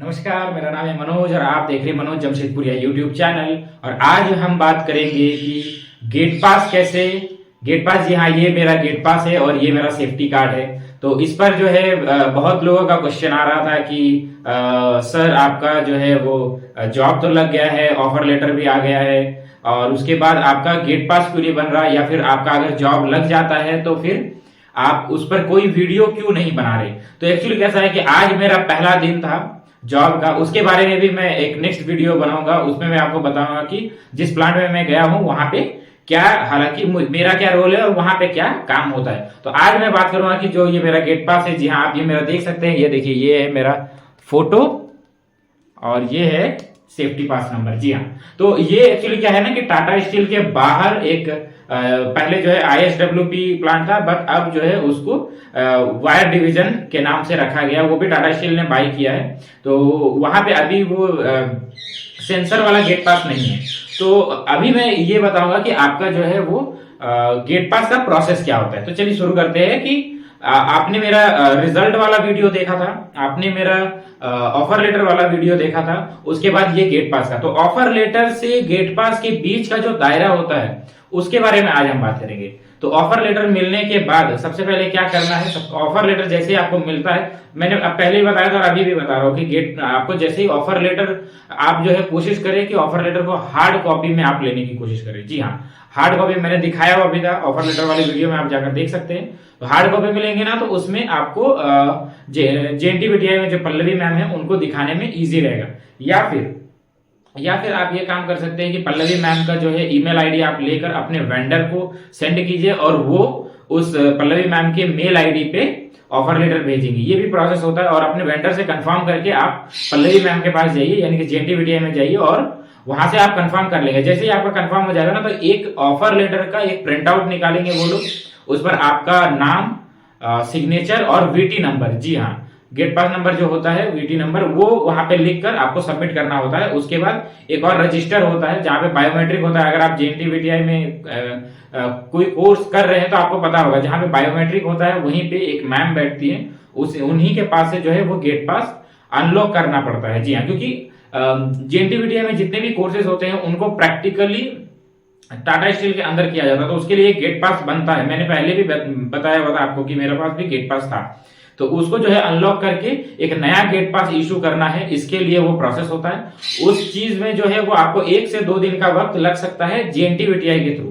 नमस्कार, मेरा नाम है मनोज और आप देख रहे हैं मनोज जमशेदपुरिया यूट्यूब चैनल। और आज हम बात करेंगे कि गेट पास कैसे। गेट पास, जी हाँ, ये मेरा गेट पास है और ये मेरा सेफ्टी कार्ड है। तो इस पर जो है बहुत लोगों का क्वेश्चन आ रहा था कि सर आपका जो है वो जॉब तो लग गया है, ऑफर लेटर भी आ गया है और उसके बाद आपका गेट पास क्यों नहीं बन रहा, या फिर आपका अगर जॉब लग जाता है तो फिर आप उस पर कोई वीडियो क्यों नहीं बना रहे। तो एक्चुअली कैसा है कि आज मेरा पहला दिन था जॉब का। उसके बारे में भी मैं एक नेक्स्ट वीडियो बनाऊंगा, उसमें मैं आपको बताऊंगा कि जिस प्लांट में मैं गया हूं वहां पे क्या, हालांकि मेरा क्या रोल है और वहां पे क्या काम होता है। तो आज मैं बात करूंगा कि जो ये मेरा गेट पास है, जी हाँ, आप ये मेरा देख सकते हैं, ये देखिए, ये है मेरा फोटो और ये है सेफ्टी पास नंबर। जी हाँ, तो ये एक्चुअली क्या है ना कि टाटा स्टील के बाहर एक पहले जो है ISWP प्लांट था, बट अब जो है उसको वायर डिवीजन के नाम से रखा गया, वो भी टाटा स्टील ने बाई किया है। तो वहां पे अभी वो सेंसर वाला गेट पास नहीं है। तो अभी मैं ये बताऊंगा कि आपका जो है वो गेट पास का प्रोसेस क्या होता है। तो चलिए शुरू करते हैं कि आपने मेरा रिजल्ट वाला वीडियो देखा था, आपने मेरा ऑफर लेटर वाला वीडियो देखा था, उसके बाद ये गेट पास का। तो ऑफर लेटर से गेट पास के बीच का जो दायरा होता है उसके बारे में आज हम बात करेंगे। तो ऑफर लेटर मिलने के बाद सबसे पहले क्या करना है। ऑफर लेटर जैसे ही आपको मिलता है, मैंने पहले ही बताया था और अभी भी बता रहा हूँ कि गेट आपको जैसे ही ऑफर लेटर, आप जो है कोशिश करें कि ऑफर लेटर को हार्ड कॉपी में आप लेने की कोशिश करें। जी हाँ, हार्ड कॉपी मैंने दिखाया हुआ भी था, ऑफर लेटर वाली वीडियो में आप जाकर देख सकते हैं। तो हार्ड कॉपी मिलेंगे ना, तो उसमें आपको JNTVTI में जो पल्लवी मैम है उनको दिखाने में ईजी रहेगा। या फिर आप ये काम कर सकते हैं कि पल्लवी मैम का जो है ईमेल आईडी आप लेकर अपने वेंडर को सेंड कीजिए और वो उस पल्लवी मैम के मेल आईडी पे ऑफर लेटर भेजेंगे। ये भी प्रोसेस होता है। और अपने वेंडर से कंफर्म करके आप पल्लवी मैम के पास जाइए, यानी कि JNTVTI में जाइए और वहां से आप कंफर्म कर लेंगे। जैसे ही आपका कंफर्म हो जाएगा ना, तो एक ऑफर लेटर का एक प्रिंट आउट निकालेंगे वो लोग, उस पर आपका नाम, सिग्नेचर और VT नंबर, जी हाँ, गेट पास नंबर जो होता है, VT नंबर, वो वहां पे लिखकर आपको सबमिट करना होता है। उसके बाद एक और रजिस्टर होता है जहां पे बायोमेट्रिक होता है। अगर आप JNTVTI में कोई कोर्स कर रहे हैं तो आपको पता होगा, जहां पे बायोमेट्रिक होता है वहीं पे एक मैम बैठती है, उन्हीं के पास से जो है वो गेट पास अनलॉक करना पड़ता है। जी हाँ, क्योंकि JNTVTI में जितने भी कोर्सेज होते हैं उनको प्रैक्टिकली टाटा स्टील के अंदर किया जाता है, तो उसके लिए एक गेट पास बनता है। मैंने पहले भी बताया हुआ था आपको कि मेरे पास भी गेट पास था। तो उसको जो है अनलॉक करके एक नया गेट पास इशू करना है, इसके लिए वो प्रोसेस होता है। उस चीज में जो है वो आपको 1 से 2 दिन का वक्त लग सकता है JNTVTI के थ्रू।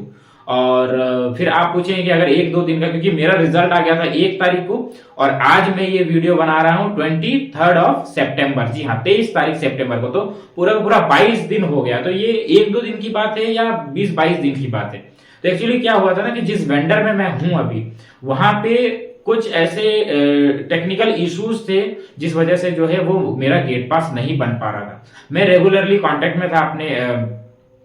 और फिर आप पूछेंगे कि अगर 1-2 दिन का, क्योंकि मेरा रिजल्ट आ गया था 1 तारीख को और आज मैं ये वीडियो बना रहा हूं 23 सितंबर। जी हाँ, 23 तारीख सितंबर को, तो पूरा पूरा 22 दिन हो गया। तो ये 1-2 दिन की बात है या 20-22 दिन की बात है। तो एक्चुअली क्या हुआ था ना कि जिस वेंडर में मैं हूं अभी, वहां पे कुछ ऐसे टेक्निकल इश्यूज थे जिस वजह से जो है वो मेरा गेट पास नहीं बन पा रहा था। मैं रेगुलरली कांटेक्ट में था अपने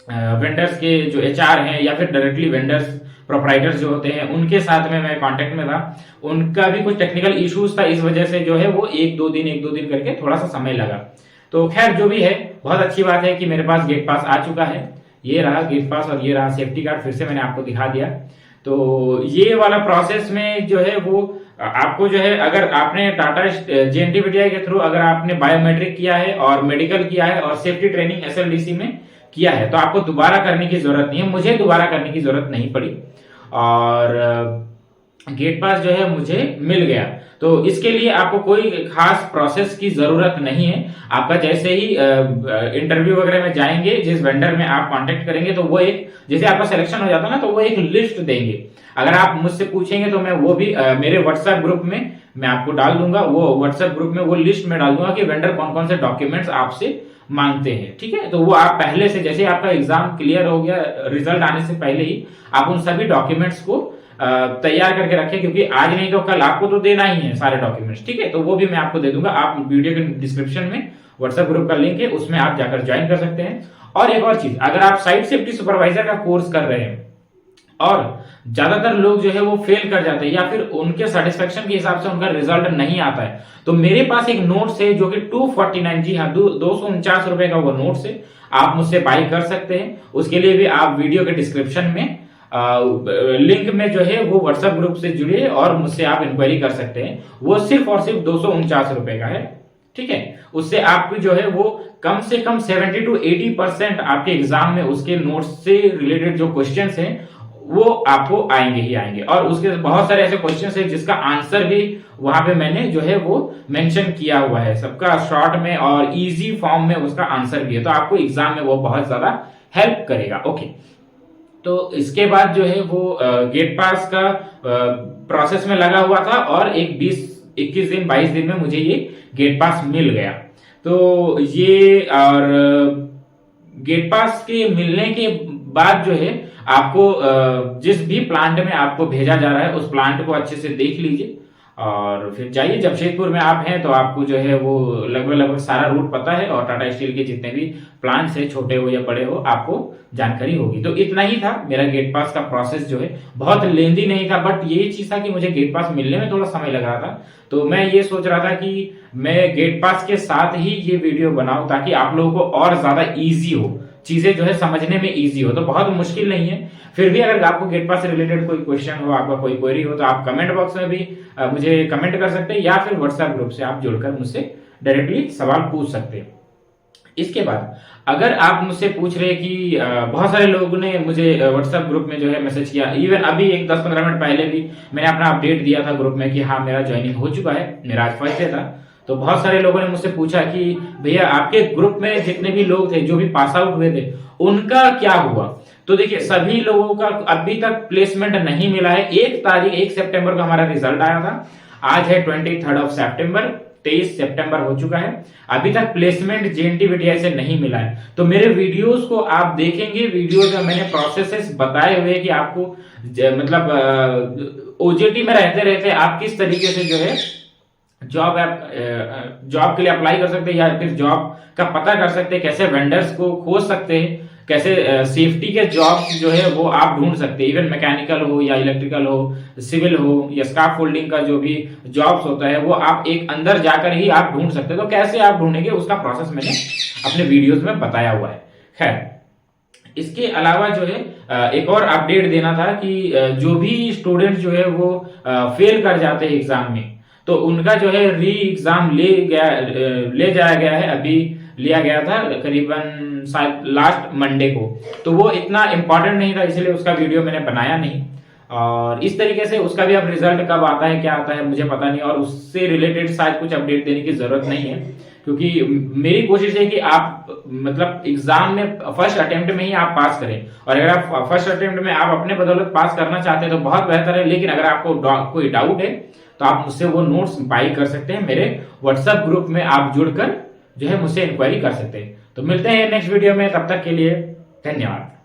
वेंडर्स के जो HR हैं, या फिर डायरेक्टली वेंडर्स प्रोप्राइटर्स जो होते हैं उनके साथ में मैं कांटेक्ट में था। उनका भी कुछ टेक्निकल इश्यूज था, इस वजह से जो है वो 1-2 दिन करके थोड़ा सा समय लगा। तो खैर जो भी है, बहुत अच्छी बात है कि मेरे पास गेट पास आ चुका है। ये रहा गेट पास और ये रहा सेफ्टी कार्ड, फिर से मैंने आपको दिखा दिया। तो ये वाला प्रोसेस में जो है वो आपको जो है, अगर आपने टाटा JNTVTI के थ्रू अगर आपने बायोमेट्रिक किया है और मेडिकल किया है और सेफ्टी ट्रेनिंग SLDC में किया है, तो आपको दोबारा करने की जरूरत नहीं है। मुझे दोबारा करने की जरूरत नहीं पड़ी और गेट पास जो है मुझे मिल गया। तो इसके लिए आपको कोई खास प्रोसेस की जरूरत नहीं है। आपका जैसे ही इंटरव्यू वगैरह में जाएंगे, जिस वेंडर में आप कांटेक्ट करेंगे, तो वो एक, जैसे आपका सिलेक्शन हो जाता है ना, तो वो एक लिस्ट देंगे। अगर आप मुझसे पूछेंगे तो मैं वो भी मेरे व्हाट्सएप ग्रुप में मैं आपको डाल दूंगा। वो व्हाट्सएप ग्रुप में वो लिस्ट में डाल दूंगा कि वेंडर कौन कौन से डॉक्यूमेंट्स आपसे मांगते हैं। ठीक है, तो वो आप पहले से, जैसे आपका एग्जाम क्लियर हो गया, रिजल्ट आने से पहले ही आप उन सभी डॉक्यूमेंट्स को तैयार करके रखें, क्योंकि आज नहीं तो कल आपको तो देना ही है सारे डॉक्यूमेंट्स। ठीक है, तो वो भी मैं आपको दे दूंगा। आप वीडियो के डिस्क्रिप्शन में व्हाट्सएप ग्रुप का लिंक है, उसमें आप जाकर ज्वाइन कर सकते हैं। और एक और चीज, अगर आप साइट सेफ्टी सुपरवाइजर का कोर्स कर रहे हैं और ज्यादातर लोग जो है वो फेल कर जाते हैं या फिर उनके सेटिस्फेक्शन के हिसाब से उनका रिजल्ट नहीं आता है, तो मेरे पास एक नोट्स है जो कि 249, जी हाँ, 249 रुपए का वो नोट्स है। आप मुझसे बाई कर सकते हैं। उसके लिए भी आप वीडियो के डिस्क्रिप्शन में लिंक में जो है वो व्हाट्सएप ग्रुप से जुड़िए और मुझसे आप इंक्वायरी कर सकते हैं। वो सिर्फ और सिर्फ 249 रुपए का है। ठीक है। उससे आपकी जो है वो कम से कम 70 to 80% आपके एग्जाम में उसके नोट्स से रिलेटेड जो क्वेश्चंस हैं वो आपको आएंगे ही आएंगे। और उसके बहुत सारे ऐसे क्वेश्चंस हैं जिसका आंसर भी वहां पे मैंने जो है वो मेंशन किया हुआ है, सबका शॉर्ट में और इजी फॉर्म में उसका आंसर भी है, तो आपको एग्जाम में वो बहुत ज्यादा हेल्प करेगा। ओके, तो इसके बाद जो है वो गेट पास का प्रोसेस में लगा हुआ था और एक 20-21 दिन 22 दिन में मुझे ये गेट पास मिल गया। तो ये और गेट पास के मिलने के बाद जो है आपको जिस भी प्लांट में आपको भेजा जा रहा है उस प्लांट को अच्छे से देख लीजिए और फिर जाइए। जमशेदपुर में आप हैं तो आपको जो है वो लगभग सारा रूट पता है और टाटा स्टील के जितने भी प्लांट्स है, छोटे हो या बड़े हो, आपको जानकारी होगी। तो इतना ही था मेरा गेट पास का प्रोसेस, जो है बहुत लेंदी नहीं था, बट ये चीज था कि मुझे गेट पास मिलने में थोड़ा समय लग रहा था। तो मैं ये सोच रहा था कि मैं गेट पास के साथ ही ये वीडियो बनाऊं ताकि आप लोगों को और ज्यादा ईजी हो, चीजें जो है समझने में इजी हो। तो बहुत मुश्किल नहीं है, फिर भी अगर आपको गेट पास से रिलेटेड कोई क्वेश्चन हो, आपका कोई क्वेरी हो, तो आप कमेंट बॉक्स में भी मुझे कमेंट कर सकते हैं या फिर व्हाट्सएप ग्रुप से आप जुड़कर मुझसे डायरेक्टली सवाल पूछ सकते हैं। इसके बाद अगर आप मुझसे पूछ रहे हैं कि बहुत सारे लोगों ने मुझे व्हाट्सएप ग्रुप में जो है मैसेज किया, इवन अभी एक 10-15 मिनट पहले भी मैंने अपना अपडेट दिया था ग्रुप में कि हाँ मेरा ज्वाइनिंग हो चुका है, मेरा आज फर्स्ट डे था। तो बहुत सारे लोगों ने मुझसे पूछा कि भैया आपके ग्रुप में जितने भी लोग थे जो भी पास आउट हुए थे उनका क्या हुआ। तो देखिए सभी लोगों का अभी तक प्लेसमेंट नहीं मिला है। 1 सितंबर को हमारा रिजल्ट आया था, आज है 23 सितंबर, 23 सितंबर हो चुका है, अभी तक प्लेसमेंट JNT से नहीं मिला है। तो मेरे वीडियोस को आप देखेंगे, वीडियोस में मैंने प्रोसेसेस बताए हुए कि आपको मतलब OJT में रहते रहते आप किस तरीके से जो है जॉब के लिए अप्लाई कर सकते हैं या फिर जॉब का पता कर सकते हैं, कैसे वेंडर्स को खोज सकते हैं, कैसे सेफ्टी के जॉब जो है वो आप ढूंढ सकते हैं, इवन मैकेनिकल हो या इलेक्ट्रिकल हो, सिविल हो या स्काफ फोल्डिंग का जो भी जॉब्स होता है वो आप एक अंदर जाकर ही आप ढूंढ सकते हैं। तो कैसे आप ढूंढेंगे उसका प्रोसेस मैंने अपने वीडियोस में बताया हुआ है। खैर, इसके अलावा जो है एक और अपडेट देना था कि जो भी स्टूडेंट जो है वो फेल कर जाते हैं एग्जाम में, तो उनका जो है री एग्जाम ले जाया गया है, अभी लिया गया था करीबन शायद लास्ट मंडे को। तो वो इतना इम्पोर्टेंट नहीं था, इसलिए उसका वीडियो मैंने बनाया नहीं। और इस तरीके से उसका भी अब रिजल्ट कब आता है क्या आता है मुझे पता नहीं, और उससे रिलेटेड शायद कुछ अपडेट देने की जरूरत नहीं है, क्योंकि मेरी कोशिश है कि आप मतलब एग्जाम में फर्स्ट अटेम्प्ट में ही आप पास करें। और अगर आप फर्स्ट अटेम्प्ट में आप अपने बदौलत पास करना चाहते हैं तो बहुत बेहतर है, लेकिन अगर आपको कोई डाउट है तो आप मुझसे वो नोट्स बाई कर सकते हैं, मेरे व्हाट्सएप ग्रुप में आप जुड़कर जो है मुझसे इंक्वायरी कर सकते हैं। तो मिलते हैं नेक्स्ट वीडियो में, तब तक के लिए धन्यवाद।